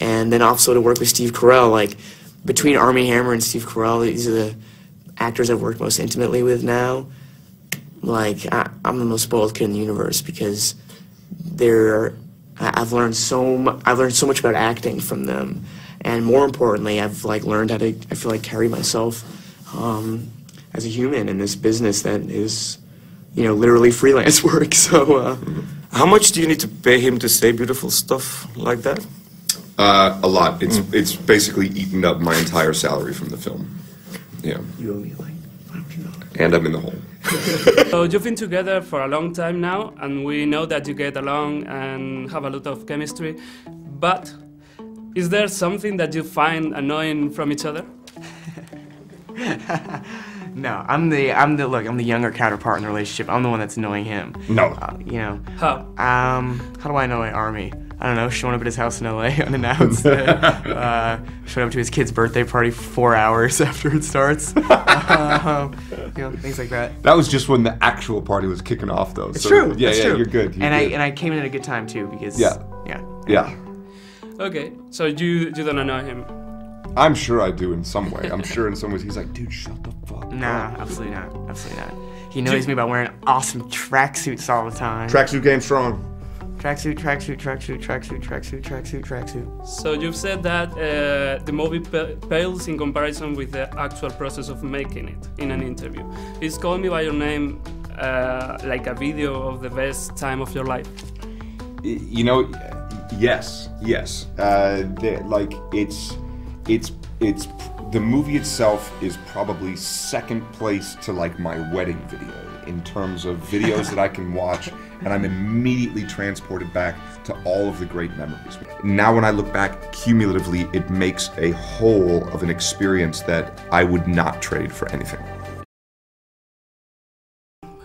and then also to work with Steve Carell. Like, between Armie Hammer and Steve Carell, these are the actors I've worked most intimately with now. Like, I'm the most spoiled kid in the universe because I've learned so much about acting from them, and more importantly, I've like learned how to, I feel like, carry myself as a human in this business that is, you know, literally freelance work. So, how much do you need to pay him to say beautiful stuff like that? A lot. It's basically eaten up my entire salary from the film. Yeah. You owe me like $500. And I'm in the hole. So you've been together for a long time now, and we know that you get along and have a lot of chemistry. But is there something that you find annoying from each other? No, I'm the younger counterpart in the relationship. I'm the one that's annoying him. No. You know. How? How do I annoy Armie? I don't know, showing up at his house in LA unannounced. Showing up to his kid's birthday party 4 hours after it starts. You know, things like that. That was just when the actual party was kicking off, though. It's true. Yeah, it's true. You're good. And I came in at a good time too because. Yeah. Okay, so you don't annoy him. I'm sure I do in some way. I'm sure in some ways he's like, dude, shut the fuck up. Nah, absolutely not. Absolutely not. He annoys me by wearing awesome tracksuits all the time. Tracksuit game strong. Tracksuit, tracksuit, tracksuit, tracksuit, tracksuit, tracksuit, tracksuit. So you've said that the movie pales in comparison with the actual process of making it in an interview. Is Call Me By Your Name like a video of the best time of your life? You know, yes. Like it's the movie itself is probably second place to like my wedding video in terms of videos that I can watch, and I'm immediately transported back to all of the great memories. Now when I look back cumulatively, it makes a whole of an experience that I would not trade for anything.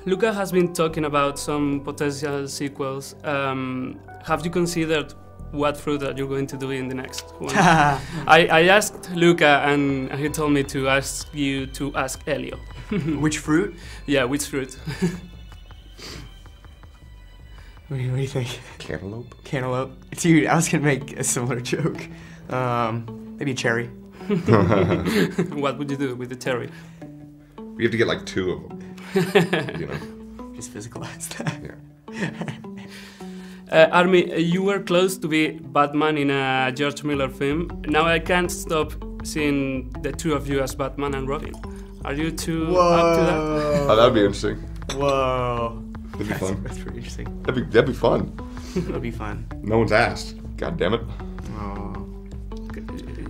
Luca has been talking about some potential sequels. Have you considered what fruit that you're going to do in the next one? I asked Luca, and he told me to ask you to ask Elio. Which fruit? Yeah, which fruit? What do you think? Cantaloupe? Cantaloupe? Dude, I was gonna make a similar joke. Maybe a cherry. What would you do with the cherry? We have to get like 2 of them. You know? Just physicalize that. Yeah. Armie, you were close to be Batman in a George Miller film. Now I can't stop seeing the two of you as Batman and Robin. Are you two up to that? Oh, that'd be interesting. Whoa. That'd be fun. That's pretty interesting. That'd be fun. That'd be fun. No one's asked. God damn it. Oh.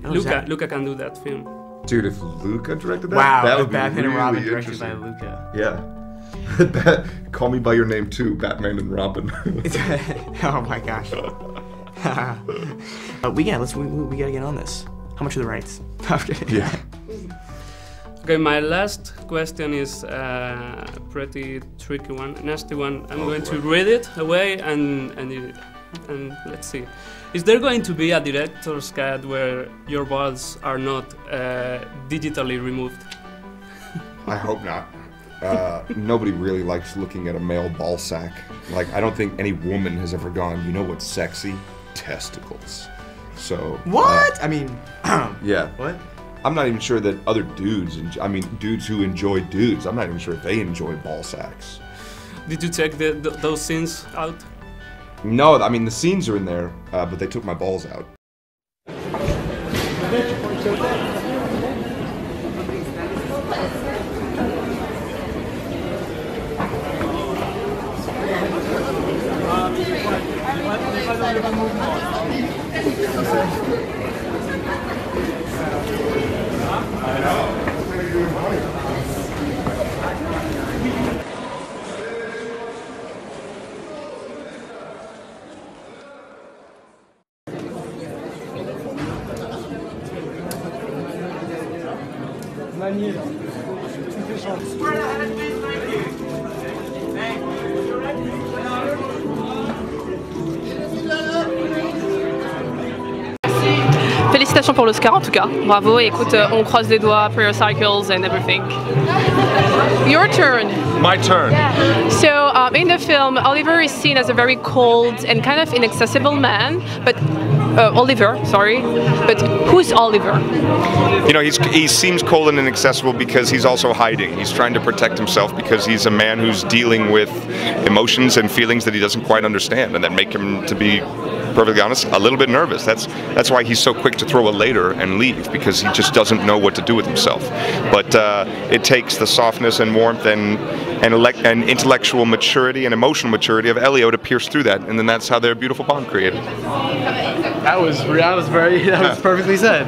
Luca can do that film. Dude, if Luca directed that, wow, that would be Batman really and Robin directed by interesting. Luca. Yeah. Call Me By Your Name 2, Batman and Robin. Oh my gosh. we gotta get on this. How much are the rights? Yeah. Okay, my last question is a pretty tricky one, nasty one. I'm going to read it away and let's see. Is there going to be a director's cut where your balls are not digitally removed? I hope not. Nobody really likes looking at a male ball sack. Like, I don't think any woman has ever gone, you know what's sexy? Testicles. So. What? I mean, yeah. What? I'm not even sure that other dudes, dudes who enjoy dudes, I'm not even sure if they enjoy ball sacks. Did you check those scenes out? No, I mean, the scenes are in there, but they took my balls out. Félicitations pour l'Oscar en tout cas, bravo, et écoute, on croise les doigts, prayer cycles and everything. Your turn. My turn. So in the film, Oliver is seen as a very cold and kind of inaccessible man, but Oliver, sorry. But who's Oliver? You know, he seems cold and inaccessible because he's also hiding. He's trying to protect himself because he's a man who's dealing with emotions and feelings that he doesn't quite understand, and that make him, to be perfectly honest, a little bit nervous. That's why he's so quick to throw a later and leave, because he just doesn't know what to do with himself. But it takes the softness and warmth and intellectual maturity and emotional maturity of Elio to pierce through that, and then that's how their beautiful bond created. That was perfectly said.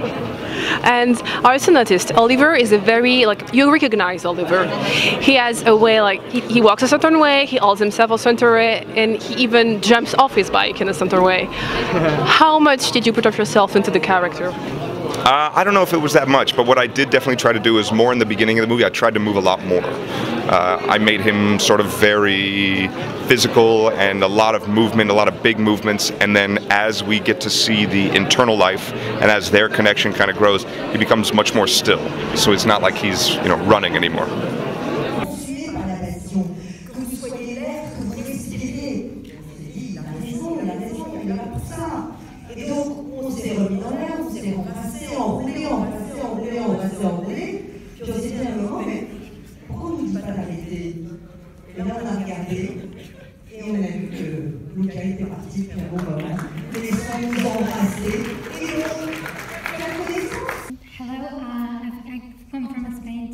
And I also noticed Oliver is a very, like, you recognize Oliver. He has a way, like, he walks a certain way, he holds himself a certain way, and he even jumps off his bike in a certain way. How much did you put of yourself into the character? I don't know if it was that much, but what I did definitely try to do is more in the beginning of the movie, I tried to move a lot more. I made him sort of very physical and a lot of movement, a lot of big movements, and then as we get to see the internal life and as their connection kind of grows, he becomes much more still. So it's not like he's, you know, running anymore. Et là, on a regardé et on a vu que Luca était parti depuis un bon moment. Et les gens nous ont embrassés et on fait la connaissance. Hello, I've come from Spain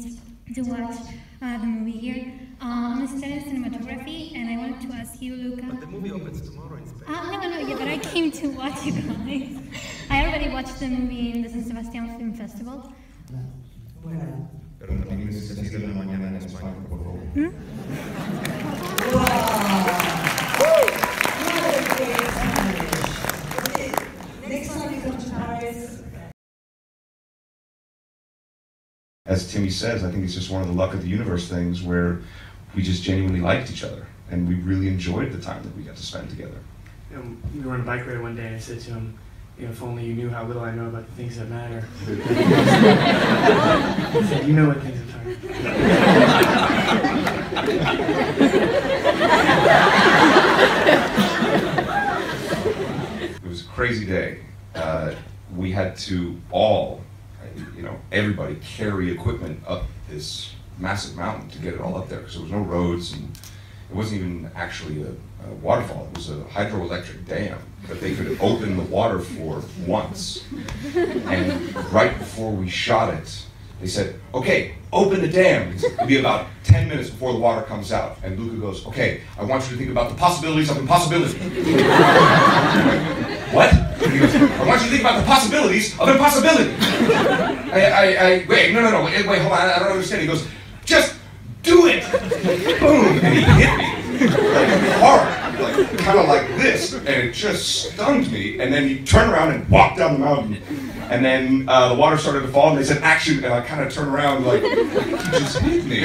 to watch the movie here. I'm studying cinematography, and I wanted to ask you, Luca. But the movie opens tomorrow in Spain. No, yeah, but I came to watch you guys. I already watched the movie in the San Sebastian Film Festival. Voilà. Pero también necesito la mañana en España, por favor. As Timmy says, I think it's just one of the luck of the universe things where we just genuinely liked each other and we really enjoyed the time that we got to spend together. We were on a bike ride one day and I said to him, you know, if only you knew how little I know about the things that matter. He said, you know what things I'm talking It was a crazy day. We had to all, you know, everybody carry equipment up this massive mountain to get it all up there because there was no roads and it wasn't even actually a waterfall. It was a hydroelectric dam that they could open the water for once. And right before we shot it, they said, okay, open the dam. It'll be about 10 minutes before the water comes out. And Luca goes, okay, I want you to think about the possibilities of impossibility. What? And he goes, I want you to think about the possibilities of impossibility. Wait, no, wait, hold on, I don't understand. He goes, just do it. Boom, and he hit me, like hard, like kind of like this, and it just stunned me. And then he turned around and walked down the mountain. And then the water started to fall, and they said, action, and I kind of turned around like, you just hit me.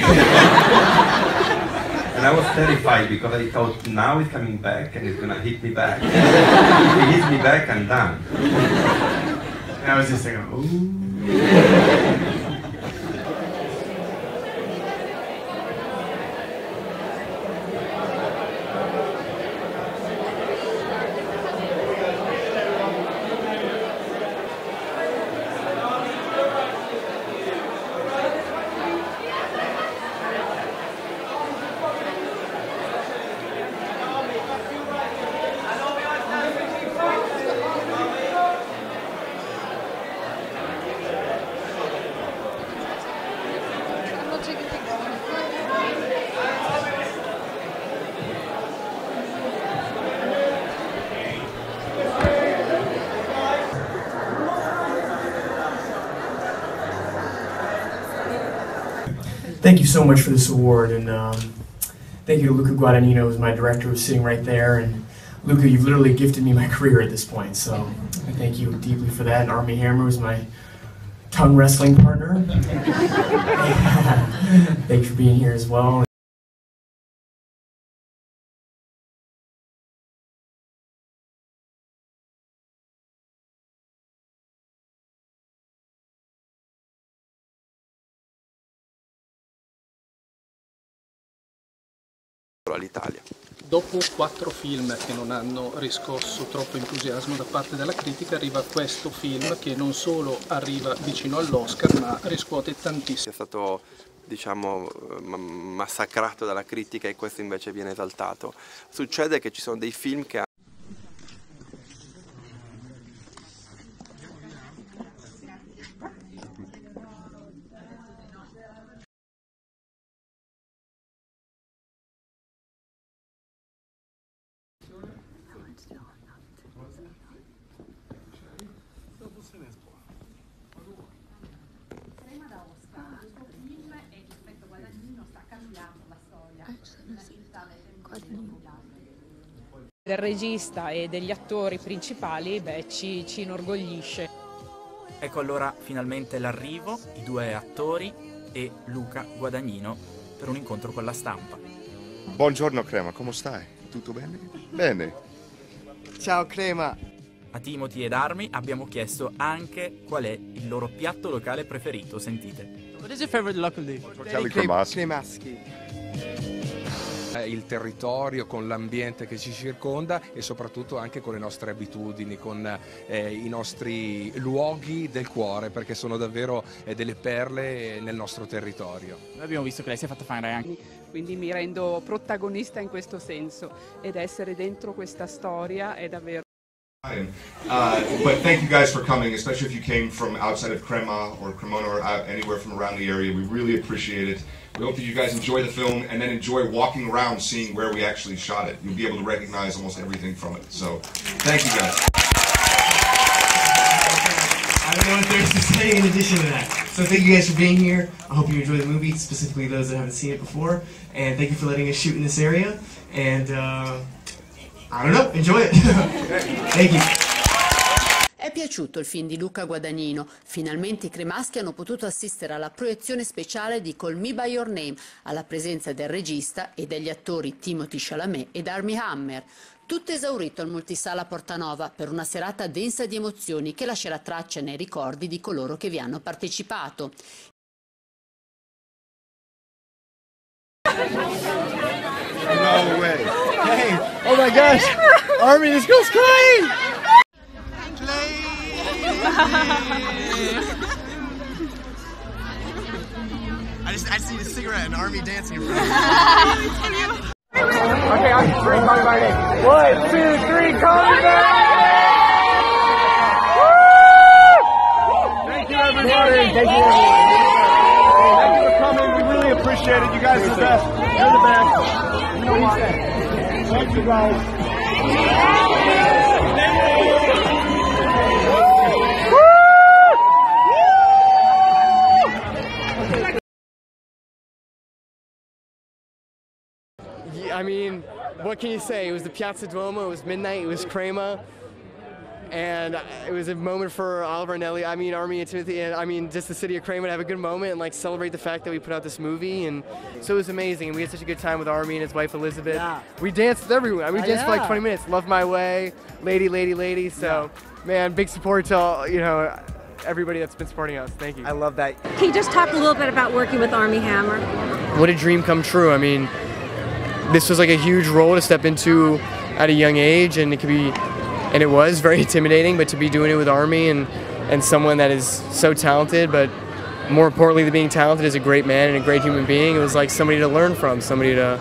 And I was terrified because I thought, now it's coming back and it's gonna hit me back. If it hits me back, I'm done. And I was just thinking, ooh. Thank you so much for this award, and thank you to Luca Guadagnino, who's my director, who's sitting right there. And Luca, you've literally gifted me my career at this point, so I thank you deeply for that. And Armie Hammer, who's my tongue wrestling partner. Thanks for being here as well. all'Italia. Dopo 4 film che non hanno riscosso troppo entusiasmo da parte della critica, arriva questo film che non solo arriva vicino all'Oscar, ma riscuote tantissimo. È stato, diciamo, massacrato dalla critica e questo invece viene esaltato. Succede che ci sono dei film che del regista e degli attori principali, beh, ci inorgoglisce. Ecco allora finalmente l'arrivo, i 2 attori e Luca Guadagnino per un incontro con la stampa. Buongiorno Crema, come stai? Tutto bene? Bene. Ciao Crema. A Timothy ed Armie abbiamo chiesto anche qual è il loro piatto locale preferito, sentite. What is your favorite local dish? Tortelli cremaschi. Cremaschi. Il territorio, con l'ambiente che ci circonda e soprattutto anche con le nostre abitudini, con i nostri luoghi del cuore, perché sono davvero delle perle nel nostro territorio. Noi abbiamo visto che lei si è fatta fare anche. Quindi mi rendo protagonista in questo senso ed essere dentro questa storia è davvero... But thank you guys for coming, especially if you came from outside of Crema or Cremona or anywhere from around the area. We really appreciate it. We hope that you guys enjoy the film and then enjoy walking around seeing where we actually shot it. You'll be able to recognize almost everything from it. So, thank you guys. I don't know what there's to say in addition to that. So thank you guys for being here. I hope you enjoy the movie, specifically those that haven't seen it before. And thank you for letting us shoot in this area. And I don't know, enjoy it. Thank you. È piaciuto il film di Luca Guadagnino. Finalmente i cremaschi hanno potuto assistere alla proiezione speciale di Call Me By Your Name, alla presenza del regista e degli attori Timothée Chalamet ed Armie Hammer. Tutto esaurito al Multisala Portanova per una serata densa di emozioni che lascerà traccia nei ricordi di coloro che vi hanno partecipato. No way. Hey, oh my gosh. Armie, this girl's crying. I just need a cigarette and Armie dancing in front of me. Okay, I'm just calling my name. 1, 2, 3, call me back! Thank you, everybody. Thank you, everyone. Thank you for coming. We really appreciate it. You guys are the best. You're the best. You know what? Thank you, guys. I mean, what can you say? It was the Piazza Duomo, it was midnight, it was Crema, and it was a moment for Oliver and Ellie, I mean, Armie and Timothy, and I mean, just the city of Crema to have a good moment and like celebrate the fact that we put out this movie, and so it was amazing, and we had such a good time with Armie and his wife Elizabeth. Yeah. We danced everywhere. I mean, we danced for like 20 minutes. Love My Way, Lady, Lady, Lady. So, man, big support to all, you know, everybody that's been supporting us. Thank you. I love that. Can you just talk a little bit about working with Armie Hammer? What a dream come true. I mean, this was like a huge role to step into at a young age, and it was very intimidating, but to be doing it with Armie and someone that is so talented, but more importantly than being talented is a great man and a great human being, it was like somebody to learn from, somebody to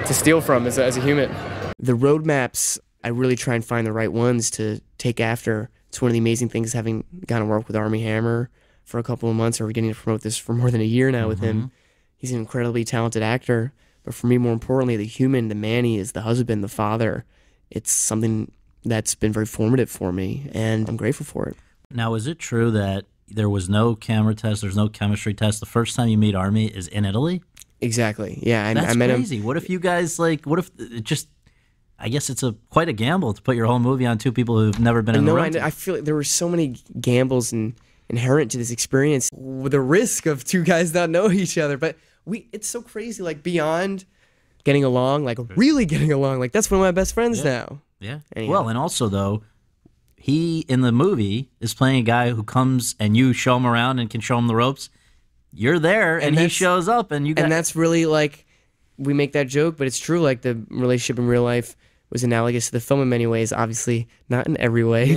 steal from as a human. The roadmaps, I really try and find the right ones to take after. It's one of the amazing things having gotten to work with Armie Hammer for a couple of months, or we're getting to promote this for more than a year now with him. He's an incredibly talented actor. But for me, more importantly, the human, the man he is, the husband, the father, it's something that's been very formative for me, and I'm grateful for it. Now, is it true that there was no camera test, there's no chemistry test? The first time you meet Armie is in Italy? Exactly, yeah. That's I met crazy. What if you guys, like, what if it just, I guess it's quite a gamble to put your whole movie on two people who've never been in the room. I feel like there were so many gambles inherent to this experience, with the risk of two guys not knowing each other, but it's so crazy, like beyond getting along, like really getting along. Like that's one of my best friends now. Yeah. Anyhow. Well, and also though, he in the movie is playing a guy who comes and you show him around and can show him the ropes. You're there and he shows up and you. And that's really like we make that joke, but it's true. Like the relationship in real life was analogous to the film in many ways. Obviously, not in every way,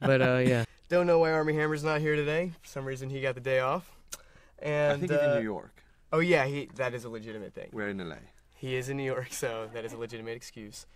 but yeah. Don't know why Armie Hammer's not here today. For some reason, he got the day off. And I think he's in New York. Oh yeah, that is a legitimate thing. We're in LA. He is in New York, so that is a legitimate excuse.